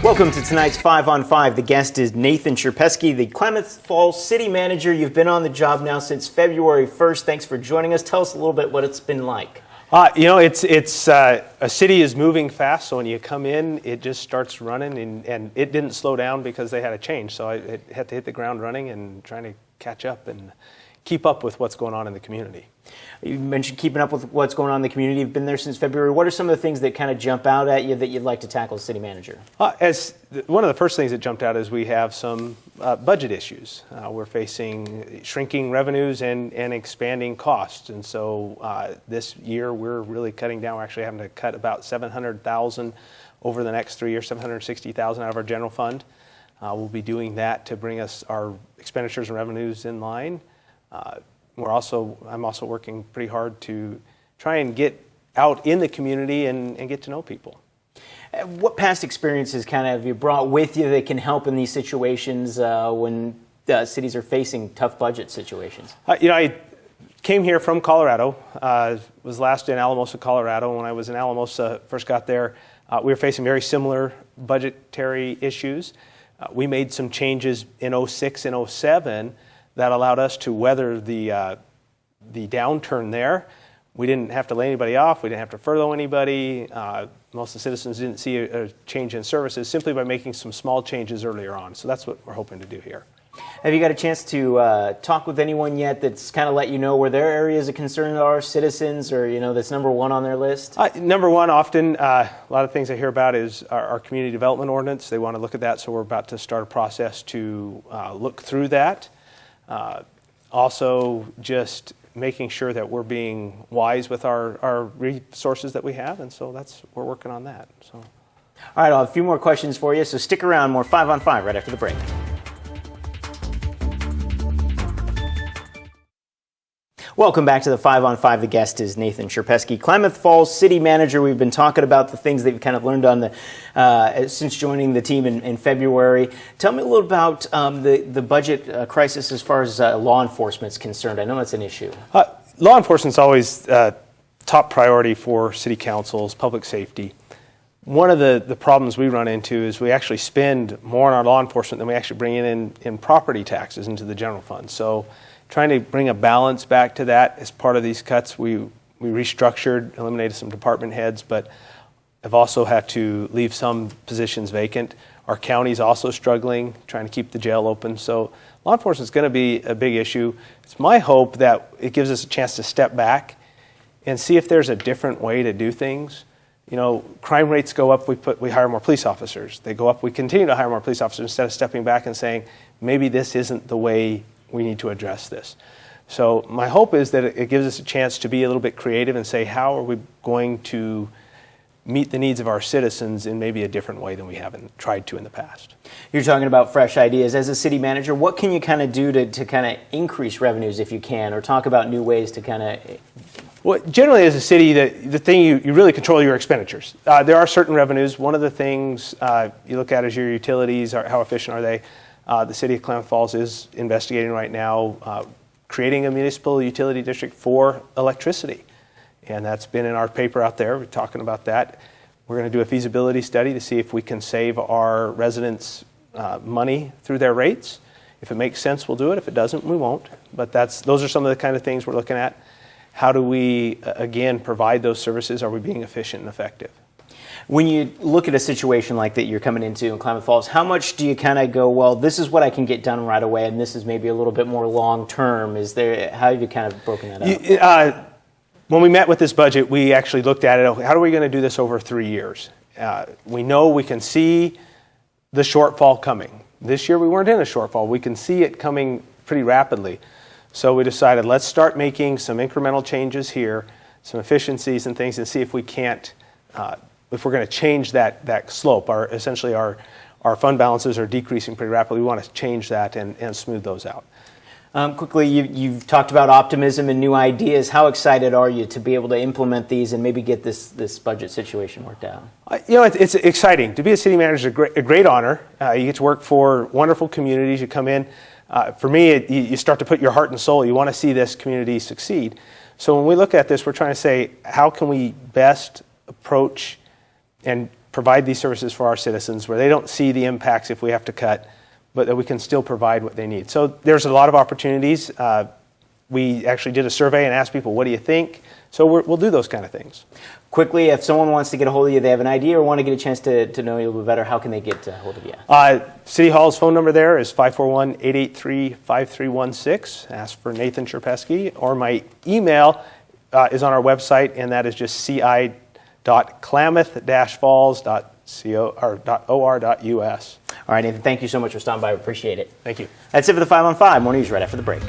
Welcome to tonight's 5 on 5. The guest is Nathan Cherpeski, the Klamath Falls City Manager. You've been on the job now since February 1st. Thanks for joining us. Tell us a little bit what it's been like. It's a city is moving fast, so when you come in, it just starts running, and it didn't slow down because they had a change. So I had to hit the ground running and trying to catch up and keep up with what's going on in the community. You mentioned keeping up with what's going on in the community. You've been there since February. What are some of the things that kind of jump out at you that you'd like to tackle as city manager? As one of the first things that jumped out is we have some budget issues. We're facing shrinking revenues and expanding costs, and so this year we're really cutting down. We're actually having to cut about $700,000 over the next 3 years, $760,000 out of our general fund. We'll be doing that to bring us our expenditures and revenues in line. I'm also working pretty hard to try and get out in the community and get to know people. What past experiences kind of have you brought with you that can help in these situations when cities are facing tough budget situations? I came here from Colorado, was last in Alamosa, Colorado. When I was in Alamosa, first got there, we were facing very similar budgetary issues. We made some changes in 06 and 07 that allowed us to weather the downturn there. We didn't have to lay anybody off. We didn't have to furlough anybody. Most of the citizens didn't see a change in services simply by making some small changes earlier on. So that's what we're hoping to do here. Have you got a chance to talk with anyone yet that's kind of let you know where their areas of concern are, citizens, or that's number one on their list? Number one, often, a lot of things I hear about is our community development ordinance. They want to look at that, so we're about to start a process to look through that. Also, just making sure that we're being wise with our resources that we have, and so we're working on that. So, all right, I'll have a few more questions for you, so stick around. More 5 on 5 right after the break. Welcome back to the 5 on 5. The guest is Nathan Cherpeski, Klamath Falls City Manager. We've been talking about the things that you've kind of learned on since joining the team in February. Tell me a little about the budget crisis as far as law enforcement is concerned. I know it's an issue. Law enforcement's always top priority for city councils, public safety. One of the problems we run into is we actually spend more on our law enforcement than we actually bring in property taxes into the general fund. So trying to bring a balance back to that as part of these cuts. We restructured, eliminated some department heads, but have also had to leave some positions vacant. Our county's also struggling, trying to keep the jail open. So law enforcement is going to be a big issue. It's my hope that it gives us a chance to step back and see if there's a different way to do things. Crime rates go up, we hire more police officers. They go up, we continue to hire more police officers instead of stepping back and saying, maybe this isn't the way we need to address this. So my hope is that it gives us a chance to be a little bit creative and say, how are we going to meet the needs of our citizens in maybe a different way than we haven't tried to in the past? You're talking about fresh ideas. As a city manager, what can you kind of do to kind of increase revenues if you can, or talk about new ways to kind of... Well, generally as a city, the thing you really control your expenditures. There are certain revenues. One of the things you look at is your utilities, how efficient are they? The city of Klamath Falls is investigating right now creating a municipal utility district for electricity. And that's been in our paper out there. We're talking about that. We're going to do a feasibility study to see if we can save our residents money through their rates. If it makes sense, we'll do it. If it doesn't, we won't. But those are some of the kind of things we're looking at. How do we, again, provide those services? Are we being efficient and effective? When you look at a situation like that you're coming into in Klamath Falls, how much do you kind of go, well, this is what I can get done right away, and this is maybe a little bit more long term? How have you kind of broken that up? When we met with this budget, we actually looked at it. How are we going to do this over 3 years? We know we can see the shortfall coming. This year we weren't in a shortfall. We can see it coming pretty rapidly. So we decided, let's start making some incremental changes here, some efficiencies and things, and see if we can't, if we're going to change that slope. Essentially our fund balances are decreasing pretty rapidly. We want to change that and smooth those out. Quickly, you've talked about optimism and new ideas. How excited are you to be able to implement these and maybe get this budget situation worked out? It's exciting. To be a city manager is a great honor. You get to work for wonderful communities. You come in. For me, you start to put your heart and soul. You want to see this community succeed. So when we look at this, we're trying to say, how can we best approach and provide these services for our citizens where they don't see the impacts if we have to cut, but that we can still provide what they need. So there's a lot of opportunities. We actually did a survey and asked people, what do you think? So we'll do those kind of things. Quickly, if someone wants to get a hold of you, they have an idea or want to get a chance to know you a little bit better, how can they get a hold of you? City Hall's phone number there is 541-883-5316. Ask for Nathan Cherpeski. Or my email is on our website, and that is just ci.klamath-falls.or.us. All right, Nathan, thank you so much for stopping by. We appreciate it. Thank you. That's it for the 5 on 5. More news right after the break.